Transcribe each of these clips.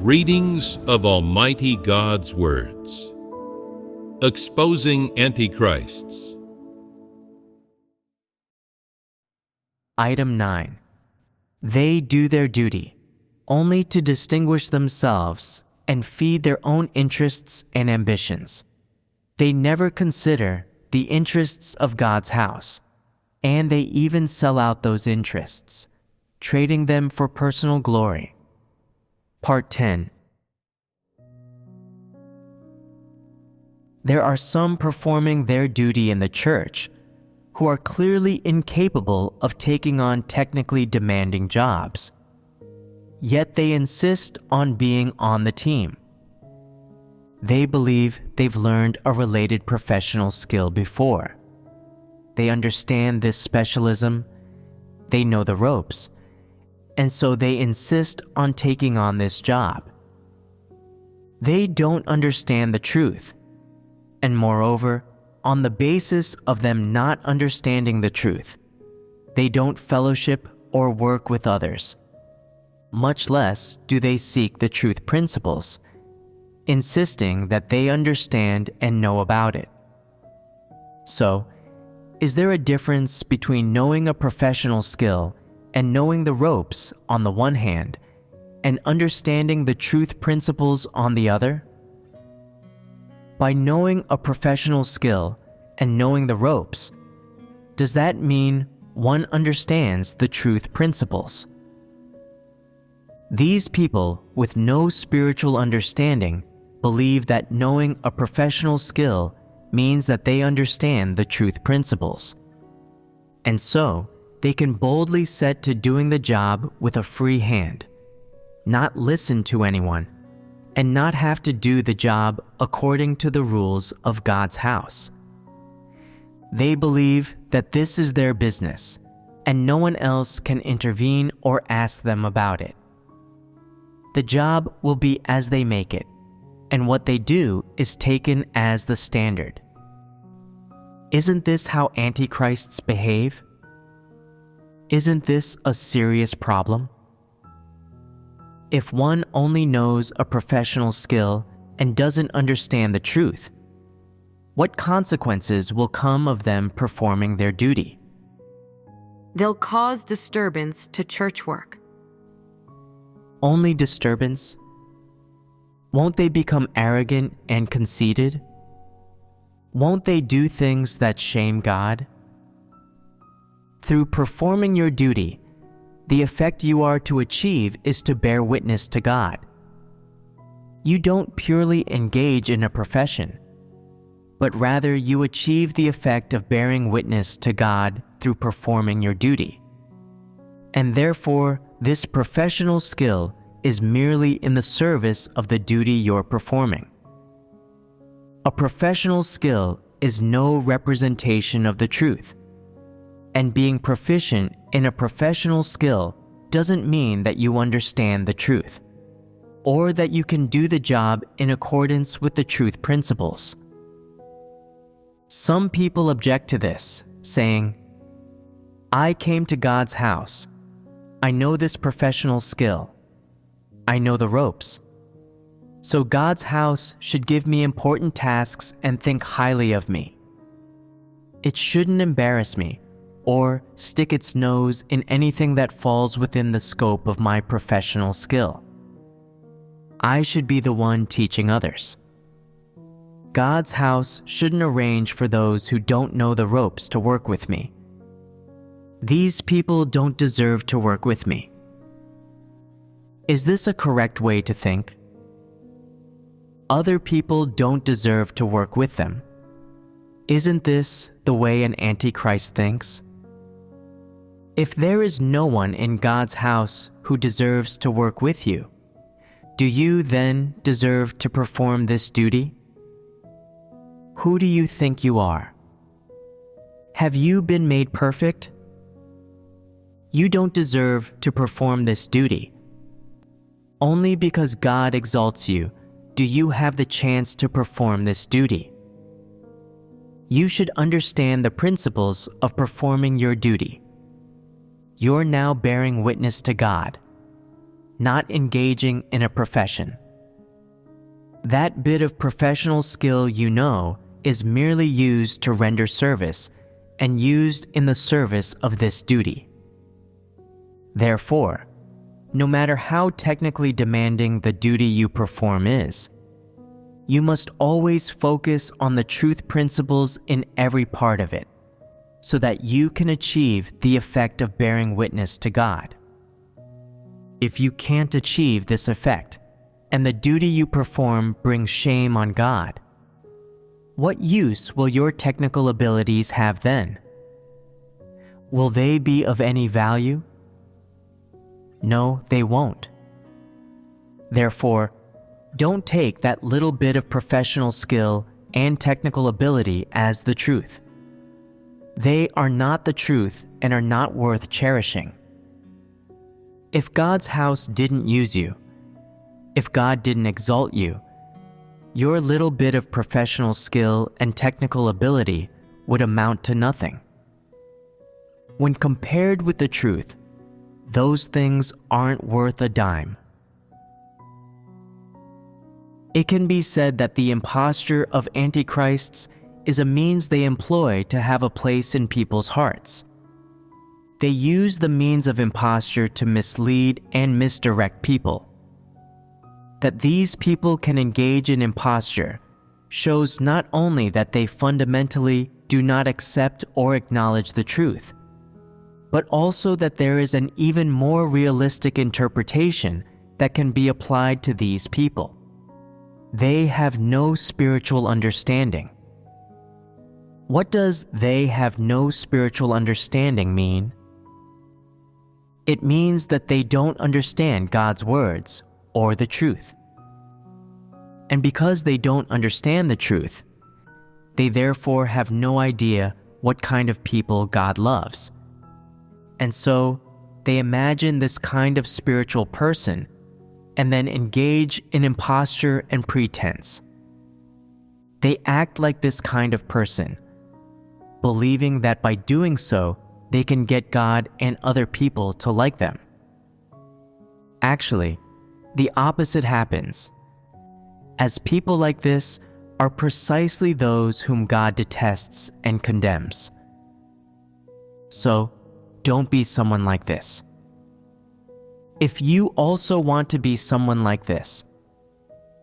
Readings of Almighty God's Words. Exposing Antichrists. Item 9. They do their duty only to distinguish themselves and feed their own interests and ambitions. They never consider the interests of God's house, and they even sell out those interests, trading them for personal glory. Part 10. There are some performing their duty in the church who are clearly incapable of taking on technically demanding jobs, yet they insist on being on the team. They believe they've learned a related professional skill before. They understand this specialism, they know the ropes, and so they insist on taking on this job. They don't understand the truth, and moreover, on the basis of them not understanding the truth, they don't fellowship or work with others. Much less do they seek the truth principles, insisting that they understand and know about it. So, is there a difference between knowing a professional skill and knowing the ropes on the one hand, and understanding the truth principles on the other? By knowing a professional skill and knowing the ropes, does that mean one understands the truth principles? These people with no spiritual understanding believe that knowing a professional skill means that they understand the truth principles, and so they can boldly set to doing the job with a free hand, not listen to anyone, and not have to do the job according to the rules of God's house. They believe that this is their business, and no one else can intervene or ask them about it. The job will be as they make it, and what they do is taken as the standard. Isn't this how antichrists behave? Isn't this a serious problem? If one only knows a professional skill and doesn't understand the truth, what consequences will come of them performing their duty? They'll cause disturbance to church work. Only disturbance? Won't they become arrogant and conceited? Won't they do things that shame God? Through performing your duty, the effect you are to achieve is to bear witness to God. You don't purely engage in a profession, but rather you achieve the effect of bearing witness to God through performing your duty. And therefore, this professional skill is merely in the service of the duty you're performing. A professional skill is no representation of the truth, and being proficient in a professional skill doesn't mean that you understand the truth, or that you can do the job in accordance with the truth principles. Some people object to this, saying, I came to God's house. I know this professional skill. I know the ropes. So God's house should give me important tasks and think highly of me. It shouldn't embarrass me or stick its nose in anything that falls within the scope of my professional skill. I should be the one teaching others. God's house shouldn't arrange for those who don't know the ropes to work with me. These people don't deserve to work with me. Is this a correct way to think? Other people don't deserve to work with them. Isn't this the way an antichrist thinks? If there is no one in God's house who deserves to work with you, do you then deserve to perform this duty? Who do you think you are? Have you been made perfect? You don't deserve to perform this duty. Only because God exalts you do you have the chance to perform this duty. You should understand the principles of performing your duty. You're now bearing witness to God. not engaging in a profession. That bit of professional skill you know is merely used to render service and used in the service of this duty. Therefore, no matter how technically demanding the duty you perform is, you must always focus on the truth principles in every part of it, so that you can achieve the effect of bearing witness to God. If you can't achieve this effect, and the duty you perform brings shame on God, what use will your technical abilities have then? Will they be of any value? No, they won't. Therefore, don't take that little bit of professional skill and technical ability as the truth. They are not the truth and are not worth cherishing. If God's house didn't use you, if God didn't exalt you, your little bit of professional skill and technical ability would amount to nothing. When compared with the truth, those things aren't worth a dime. It can be said that the imposture of antichrists is a means they employ to have a place in people's hearts. They use the means of imposture to mislead and misdirect people. That these people can engage in imposture shows not only that they fundamentally do not accept or acknowledge the truth, but also that there is an even more realistic interpretation that can be applied to these people. They have no spiritual understanding. What does "they have no spiritual understanding" mean? It means that they don't understand God's words or the truth. And because they don't understand the truth, they therefore have no idea what kind of people God loves. And so, they imagine this kind of spiritual person and then engage in imposture and pretense. They act like this kind of person, believing that by doing so, they can get God and other people to like them. Actually, the opposite happens, as people like this are precisely those whom God detests and condemns. So, don't be someone like this. If you also want to be someone like this,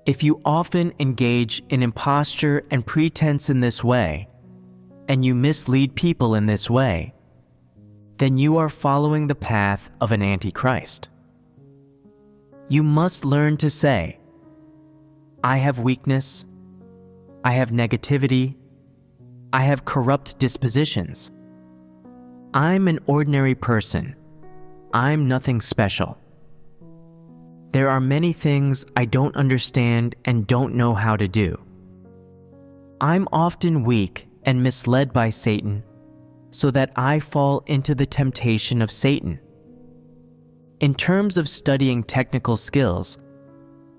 if you often engage in imposture and pretense in this way, and you mislead people in this way, then you are following the path of an antichrist. You must learn to say, "I have weakness, I have negativity, I have corrupt dispositions. I'm an ordinary person. I'm nothing special. There are many things I don't understand and don't know how to do. I'm often weak and misled by Satan, so that I fall into the temptation of Satan. In terms of studying technical skills,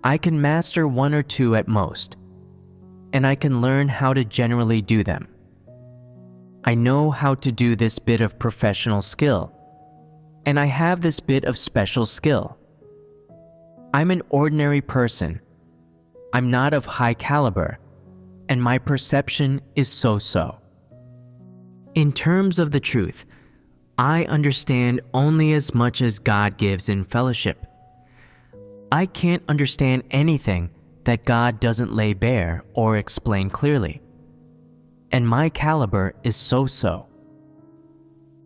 I can master one or two at most, and I can learn how to generally do them. I know how to do this bit of professional skill, and I have this bit of special skill. I'm an ordinary person. I'm not of high caliber, and my perception is so-so. In terms of the truth, I understand only as much as God gives in fellowship. I can't understand anything that God doesn't lay bare or explain clearly, and my caliber is so-so.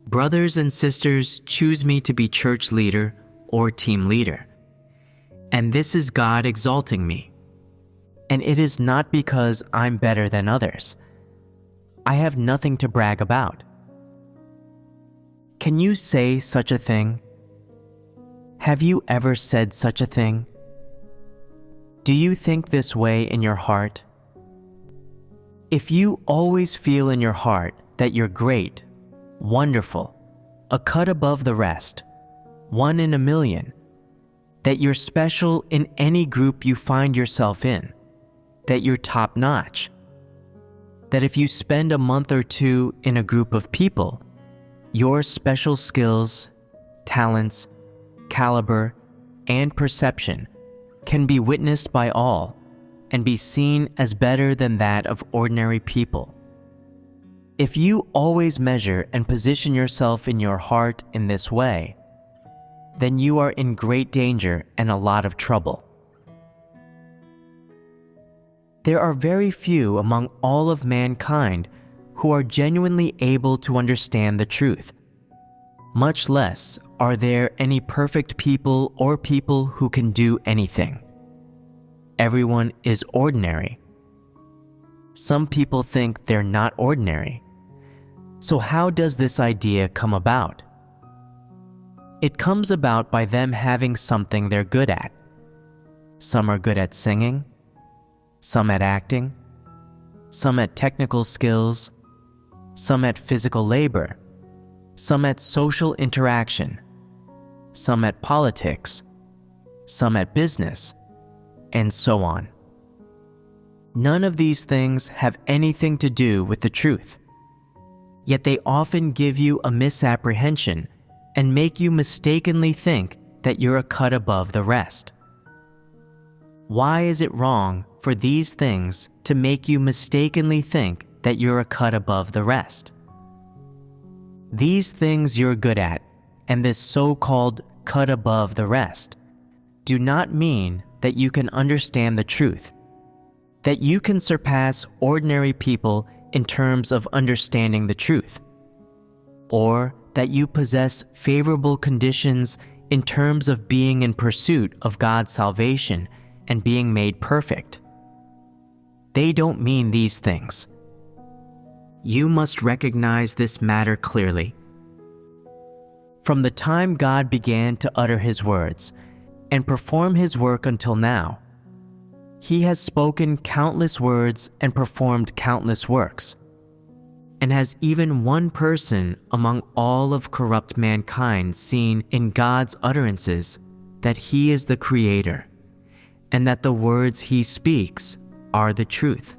Brothers and sisters choose me to be church leader or team leader, and this is God exalting me. And it is not because I'm better than others. I have nothing to brag about. Can you say such a thing? Have you ever said such a thing? Do you think this way in your heart? If you always feel in your heart that you're great, wonderful, a cut above the rest, one in a million, that you're special in any group you find yourself in, that you're top-notch, that if you spend a month or two in a group of people, your special skills, talents, caliber, and perception can be witnessed by all and be seen as better than that of ordinary people. If you always measure and position yourself in your heart in this way, then you are in great danger and a lot of trouble. There are very few among all of mankind who are genuinely able to understand the truth. Much less are there any perfect people or people who can do anything. Everyone is ordinary. Some people think they're not ordinary. So how does this idea come about? It comes about by them having something they're good at. Some are good at singing, some at acting, some at technical skills, some at physical labor, some at social interaction, some at politics, some at business, and so on. None of these things have anything to do with the truth, yet they often give you a misapprehension and make you mistakenly think that you're a cut above the rest. Why is it wrong for these things to make you mistakenly think that you're a cut above the rest? These things you're good at, and this so-called cut above the rest, do not mean that you can understand the truth, that you can surpass ordinary people in terms of understanding the truth, or that you possess favorable conditions in terms of being in pursuit of God's salvation and being made perfect. They don't mean these things. You must recognize this matter clearly. From the time God began to utter His words and perform His work until now, He has spoken countless words and performed countless works, and has even one person among all of corrupt mankind seen in God's utterances that He is the Creator, and that the words He speaks are the truth.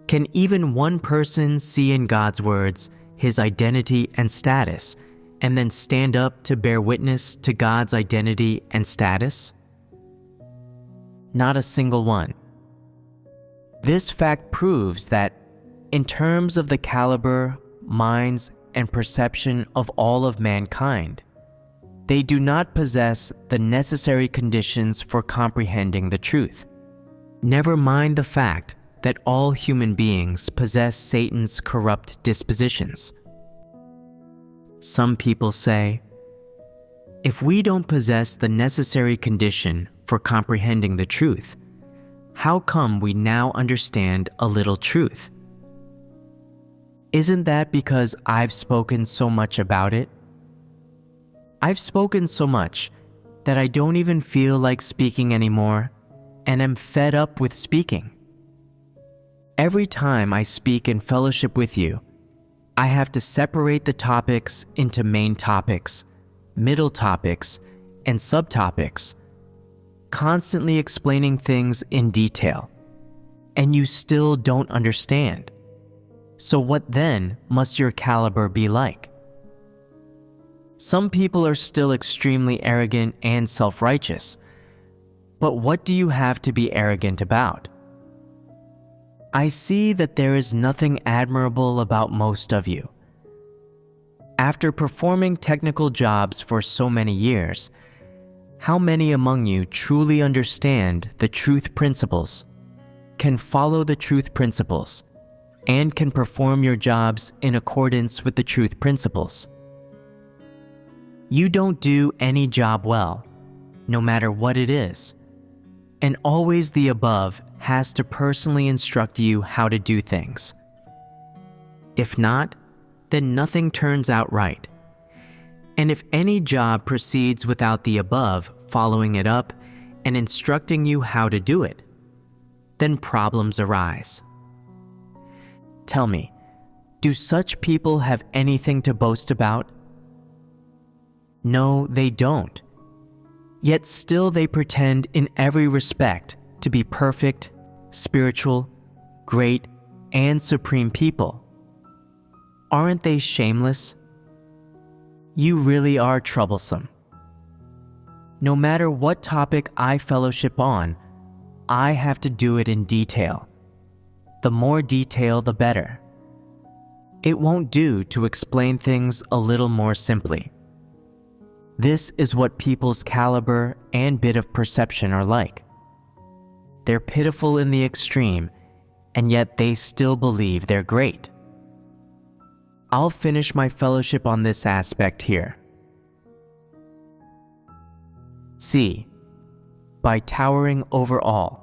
Can even one person see in God's words His identity and status, and then stand up to bear witness to God's identity and status? Not a single one. This fact proves that, in terms of the caliber, minds, and perception of all of mankind, they do not possess the necessary conditions for comprehending the truth. Never mind the fact that all human beings possess Satan's corrupt dispositions. Some people say, if we don't possess the necessary condition for comprehending the truth, how come we now understand a little truth? Isn't that because I've spoken so much about it? I've spoken so much that I don't even feel like speaking anymore, and am fed up with speaking. Every time I speak in fellowship with you, I have to separate the topics into main topics, middle topics, and subtopics, constantly explaining things in detail, and you still don't understand. So what then must your caliber be like? Some people are still extremely arrogant and self-righteous, but what do you have to be arrogant about? I see that there is nothing admirable about most of you. After performing technical jobs for so many years, how many among you truly understand the truth principles, can follow the truth principles, and can perform your jobs in accordance with the truth principles? You don't do any job well, no matter what it is, and always the above has to personally instruct you how to do things. If not, then nothing turns out right. And if any job proceeds without the above following it up and instructing you how to do it, then problems arise. Tell me, do such people have anything to boast about? No, they don't. Yet still they pretend in every respect to be perfect, spiritual, great, and supreme people. Aren't they shameless? You really are troublesome. no matter what topic I fellowship on, I have to do it in detail. The more detail, the better. It won't do to explain things a little more simply. This is what people's caliber and bit of perception are like. They're pitiful in the extreme, and yet they still believe they're great. I'll finish my fellowship on this aspect here. C. By towering over all.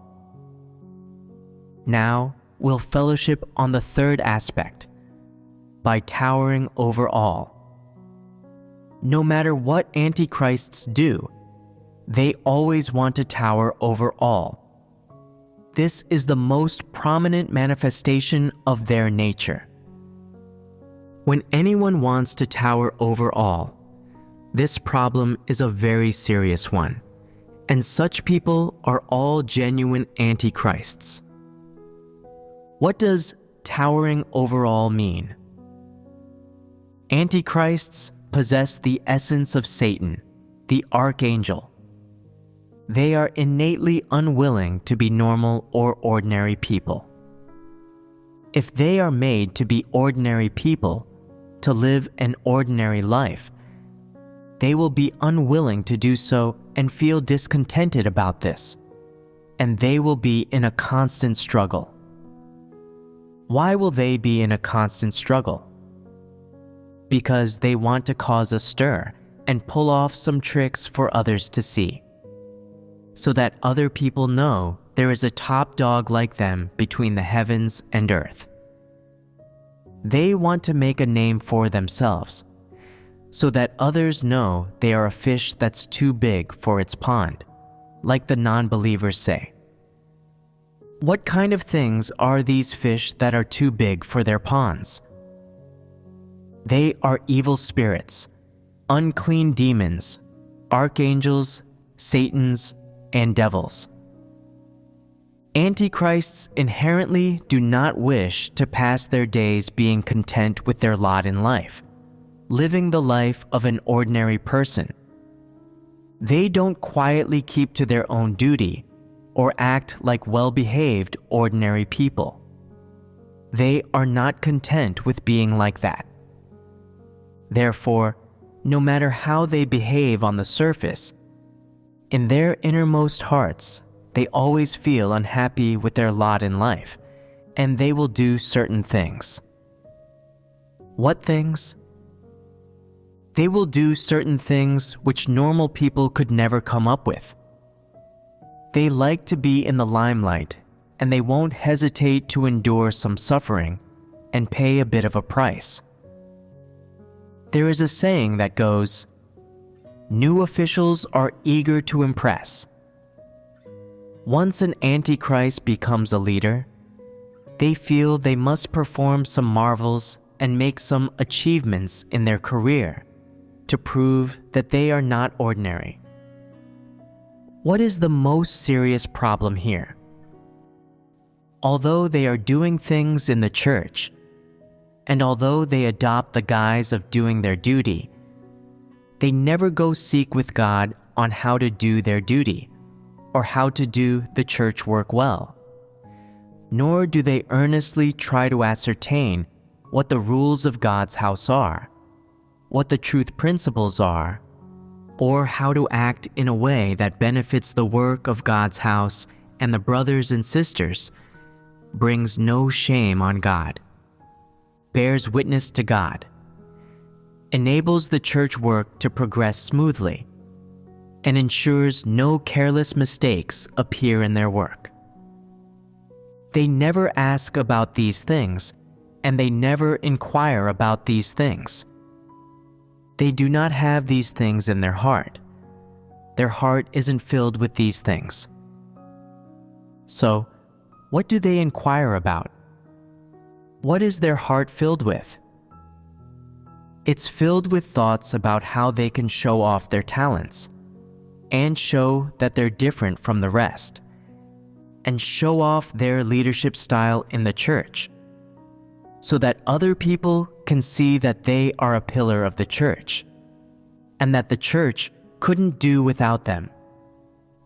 Now we'll fellowship on the third aspect, by towering over all. No matter what antichrists do, they always want to tower over all. This is the most prominent manifestation of their nature. When anyone wants to tower over all, this problem is a very serious one, and such people are all genuine antichrists. What does towering over all mean? Antichrists possess the essence of Satan, the archangel. They are innately unwilling to be normal or ordinary people. If they are made to be ordinary people, to live an ordinary life, they will be unwilling to do so and feel discontented about this, and they will be in a constant struggle. Why will they be in a constant struggle? Because they want to cause a stir and pull off some tricks for others to see, so that other people know there is a top dog like them between the heavens and earth. They want to make a name for themselves, so that others know they are a fish that's too big for its pond, like the non-believers say. What kind of things are these fish that are too big for their ponds? They are evil spirits, unclean demons, archangels, Satans, and devils. Antichrists inherently do not wish to pass their days being content with their lot in life, living the life of an ordinary person. They don't quietly keep to their own duty or act like well-behaved ordinary people. They are not content with being like that. Therefore, no matter how they behave on the surface, in their innermost hearts, they always feel unhappy with their lot in life, and they will do certain things. What things? They will do certain things which normal people could never come up with. They like to be in the limelight, and they won't hesitate to endure some suffering and pay a bit of a price. There is a saying that goes, "New officials are eager to impress." Once an antichrist becomes a leader, they feel they must perform some marvels and make some achievements in their career to prove that they are not ordinary. What is the most serious problem here? Although they are doing things in the church, and although they adopt the guise of doing their duty, they never go seek with God on how to do their duty or how to do the church work well. Nor do they earnestly try to ascertain what the rules of God's house are, what the truth principles are, or how to act in a way that benefits the work of God's house and the brothers and sisters, brings no shame on God, bears witness to God, enables the church work to progress smoothly, and ensures no careless mistakes appear in their work. They never ask about these things, and they never inquire about these things. They do not have these things in their heart. Their heart isn't filled with these things. So, what do they inquire about? What is their heart filled with? It's filled with thoughts about how they can show off their talents, and show that they're different from the rest, and show off their leadership style in the church, so that other people can see that they are a pillar of the church, and that the church couldn't do without them,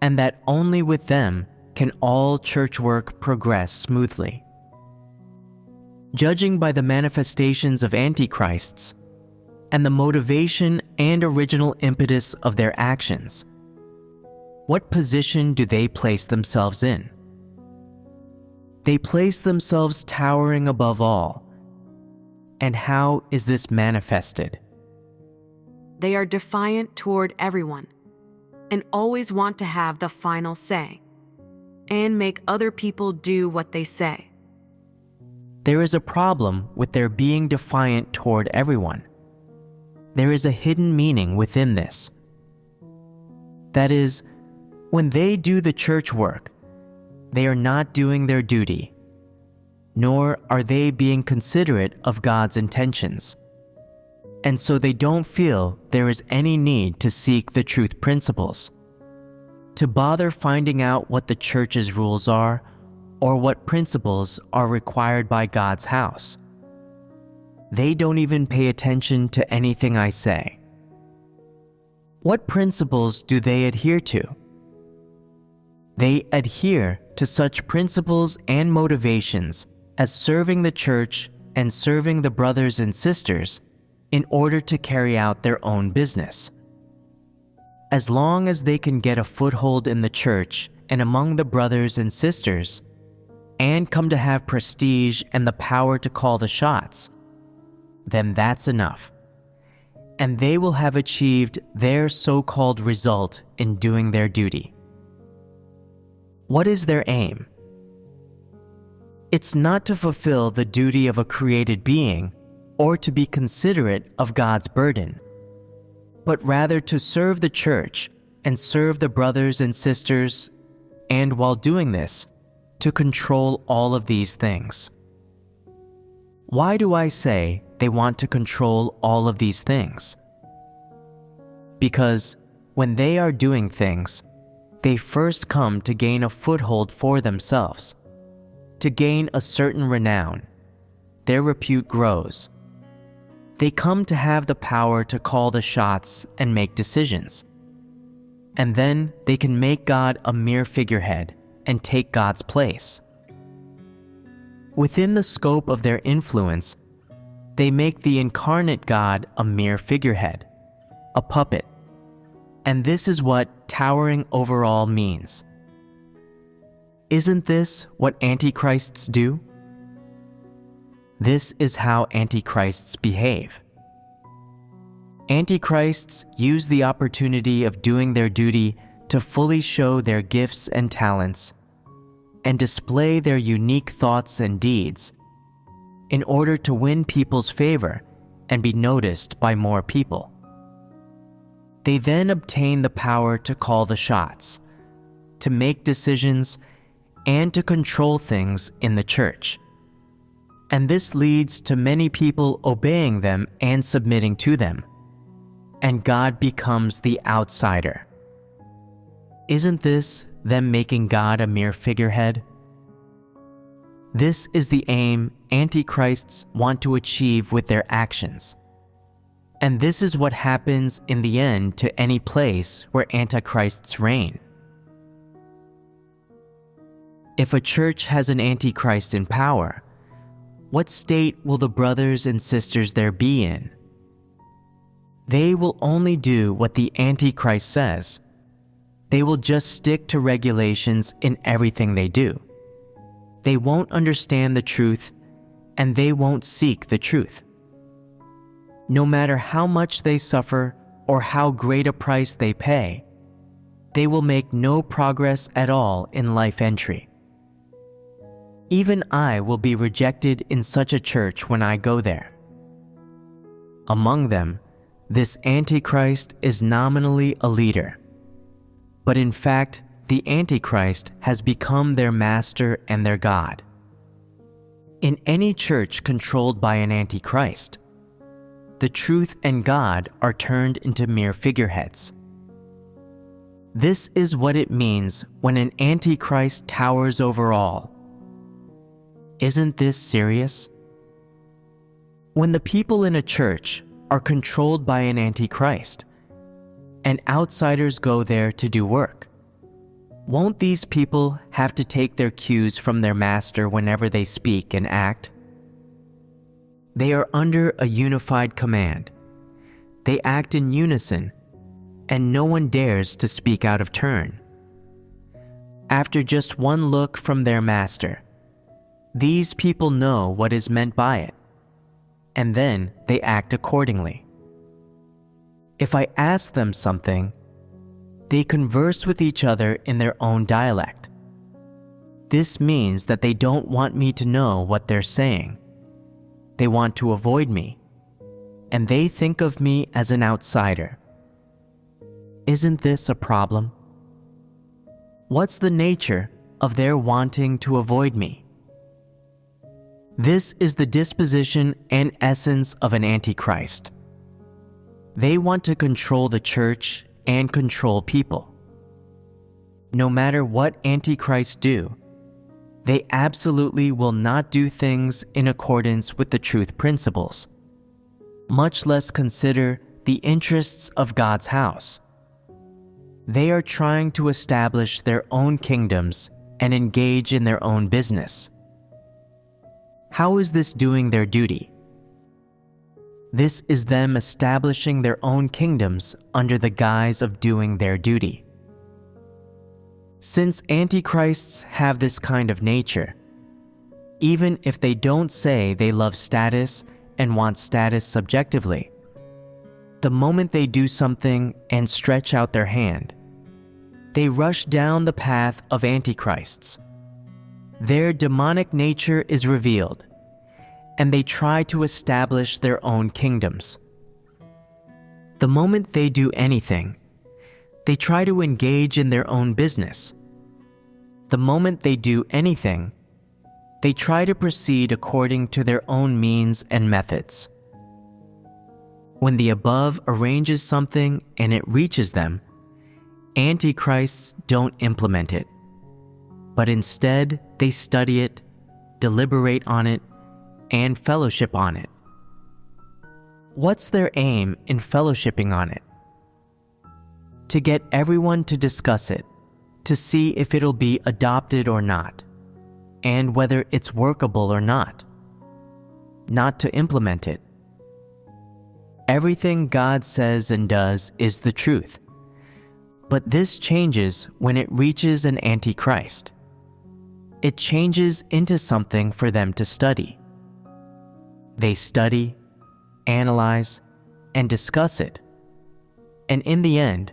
and that only with them can all church work progress smoothly. Judging by the manifestations of antichrists and the motivation and original impetus of their actions, what position do they place themselves in? They place themselves towering above all. And how is this manifested? They are defiant toward everyone and always want to have the final say and make other people do what they say. There is a problem with their being defiant toward everyone. There is a hidden meaning within this. That is, when they do the church work, they are not doing their duty, nor are they being considerate of God's intentions. And so they don't feel there is any need to seek the truth principles, to bother finding out what the church's rules are or what principles are required by God's house. They don't even pay attention to anything I say. What principles do they adhere to? They adhere to such principles and motivations as serving the church and serving the brothers and sisters in order to carry out their own business. As long as they can get a foothold in the church and among the brothers and sisters, and come to have prestige and the power to call the shots, then that's enough. And they will have achieved their so-called result in doing their duty. What is their aim? It's not to fulfill the duty of a created being or to be considerate of God's burden, but rather to serve the church and serve the brothers and sisters, and while doing this, to control all of these things. Why do I say they want to control all of these things? Because when they are doing things, they first come to gain a foothold for themselves, to gain a certain renown. Their repute grows. They come to have the power to call the shots and make decisions. And then they can make God a mere figurehead and take God's place. Within the scope of their influence, they make the incarnate God a mere figurehead, a puppet. And this is what towering over all means. Isn't this what antichrists do? This is how antichrists behave. Antichrists use the opportunity of doing their duty to fully show their gifts and talents and display their unique thoughts and deeds in order to win people's favor and be noticed by more people. They then obtain the power to call the shots, to make decisions, and to control things in the church. And this leads to many people obeying them and submitting to them, and God becomes the outsider. Isn't this them making God a mere figurehead? This is the aim antichrists want to achieve with their actions. And this is what happens in the end to any place where antichrists reign. If a church has an antichrist in power, what state will the brothers and sisters there be in? They will only do what the antichrist says. They will just stick to regulations in everything they do. They won't understand the truth, and they won't seek the truth. No matter how much they suffer or how great a price they pay, they will make no progress at all in life entry. Even I will be rejected in such a church when I go there. Among them, this Antichrist is nominally a leader, but in fact, the Antichrist has become their master and their God. In any church controlled by an Antichrist, the truth and God are turned into mere figureheads. This is what it means when an Antichrist towers over all. Isn't this serious? When the people in a church are controlled by an Antichrist, and outsiders go there to do work. Won't these people have to take their cues from their master whenever they speak and act? They are under a unified command. They act in unison, and no one dares to speak out of turn. After just one look from their master, these people know what is meant by it, and then they act accordingly. If I ask them something, they converse with each other in their own dialect. This means that they don't want me to know what they're saying. They want to avoid me, and they think of me as an outsider. Isn't this a problem? What's the nature of their wanting to avoid me? This is the disposition and essence of an antichrist. They want to control the church and control people. No matter what antichrists do, they absolutely will not do things in accordance with the truth principles, much less consider the interests of God's house. They are trying to establish their own kingdoms and engage in their own business. How is this doing their duty? This is them establishing their own kingdoms under the guise of doing their duty. Since antichrists have this kind of nature, even if they don't say they love status and want status subjectively, the moment they do something and stretch out their hand, they rush down the path of antichrists. Their demonic nature is revealed, and they try to establish their own kingdoms. The moment they do anything, they try to engage in their own business. The moment they do anything, they try to proceed according to their own means and methods. When the above arranges something and it reaches them, antichrists don't implement it, but instead they study it, deliberate on it, and fellowship on it. What's their aim in fellowshipping on it? To get everyone to discuss it, to see if it'll be adopted or not, and whether it's workable or not to implement it. Everything God says and does is the truth, but this changes when it reaches an antichrist. It changes into something for them to study. They study, analyze, and discuss it, and in the end,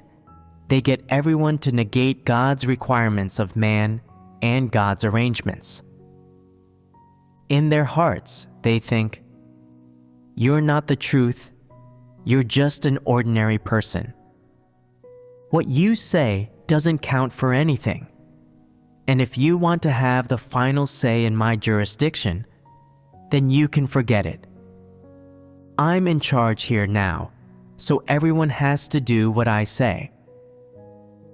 they get everyone to negate God's requirements of man and God's arrangements. In their hearts, they think, "You're not the truth, you're just an ordinary person. What you say doesn't count for anything, and if you want to have the final say in my jurisdiction, then you can forget it. I'm in charge here now, so everyone has to do what I say.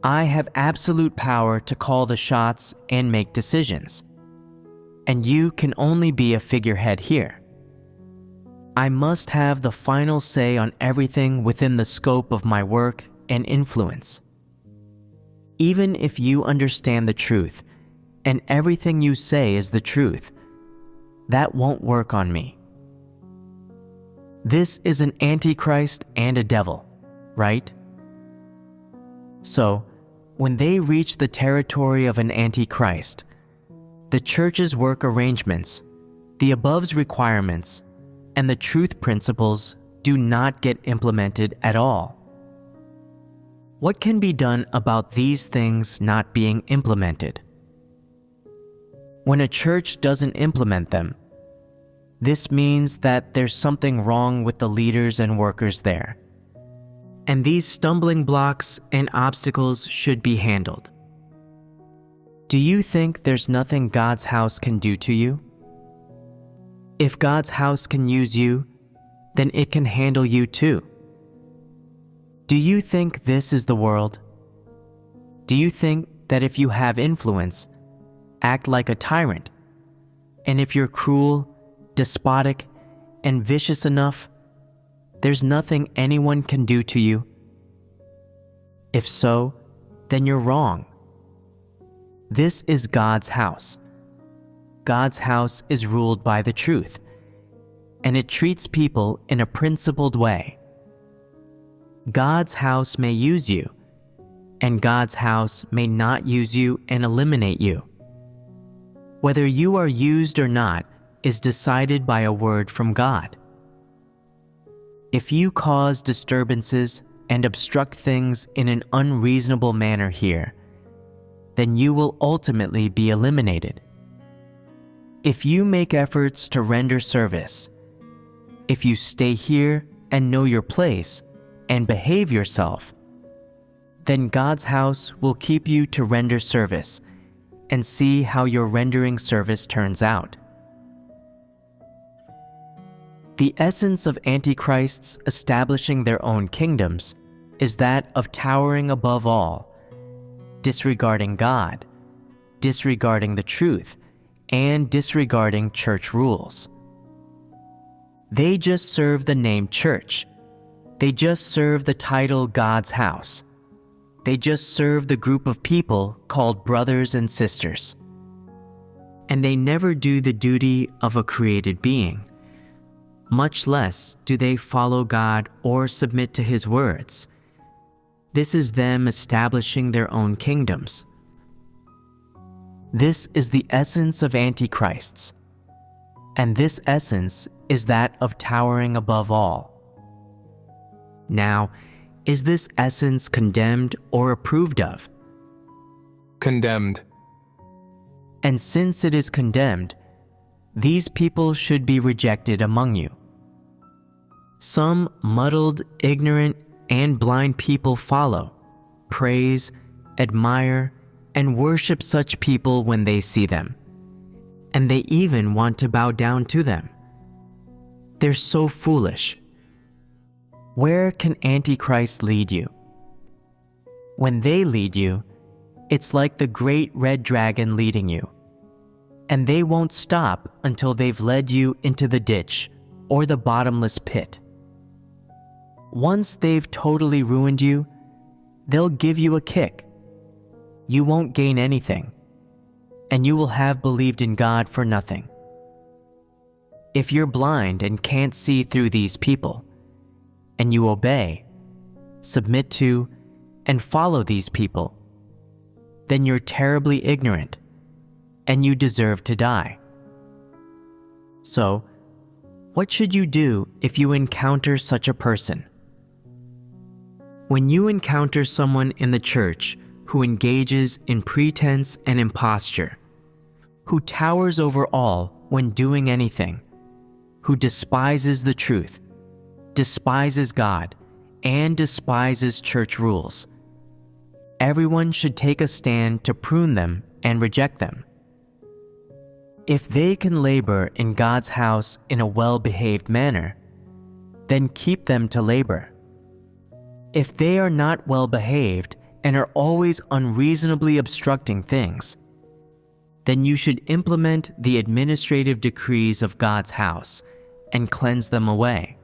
I have absolute power to call the shots and make decisions, and you can only be a figurehead here. I must have the final say on everything within the scope of my work and influence. Even if you understand the truth and everything you say is the truth, that won't work on me." This is an antichrist and a devil, right? So, when they reach the territory of an antichrist, the church's work arrangements, the above's requirements, and the truth principles do not get implemented at all. What can be done about these things not being implemented? When a church doesn't implement them, this means that there's something wrong with the leaders and workers there, and these stumbling blocks and obstacles should be handled. Do you think there's nothing God's house can do to you? If God's house can use you, then it can handle you too. Do you think this is the world? Do you think that if you have influence, act like a tyrant, and if you're cruel, despotic, and vicious enough, there's nothing anyone can do to you? If so, then you're wrong. This is God's house. God's house is ruled by the truth, and it treats people in a principled way. God's house may use you, and God's house may not use you and eliminate you. Whether you are used or not is decided by a word from God. If you cause disturbances and obstruct things in an unreasonable manner here, then you will ultimately be eliminated. If you make efforts to render service, if you stay here and know your place and behave yourself, then God's house will keep you to render service and see how your rendering service turns out. The essence of antichrists establishing their own kingdoms is that of towering above all, disregarding God, disregarding the truth, and disregarding church rules. They just serve the name church. They just serve the title God's house. They just serve the group of people called brothers and sisters. And they never do the duty of a created being. Much less do they follow God or submit to His words. This is them establishing their own kingdoms. This is the essence of antichrists, and this essence is that of towering above all. Now, is this essence condemned or approved of? Condemned. And since it is condemned, these people should be rejected among you. Some muddled, ignorant, and blind people follow, praise, admire, and worship such people when they see them, and they even want to bow down to them. They're so foolish. Where can Antichrist lead you? When they lead you, it's like the great red dragon leading you, and they won't stop until they've led you into the ditch or the bottomless pit. Once they've totally ruined you, they'll give you a kick. You won't gain anything, and you will have believed in God for nothing. If you're blind and can't see through these people, and you obey, submit to, and follow these people, then you're terribly ignorant, and you deserve to die. So, what should you do if you encounter such a person? When you encounter someone in the church who engages in pretense and imposture, who towers over all when doing anything, who despises the truth, despises God, and despises church rules, everyone should take a stand to prune them and reject them. If they can labor in God's house in a well-behaved manner, then keep them to labor. If they are not well-behaved and are always unreasonably obstructing things, then you should implement the administrative decrees of God's house and cleanse them away.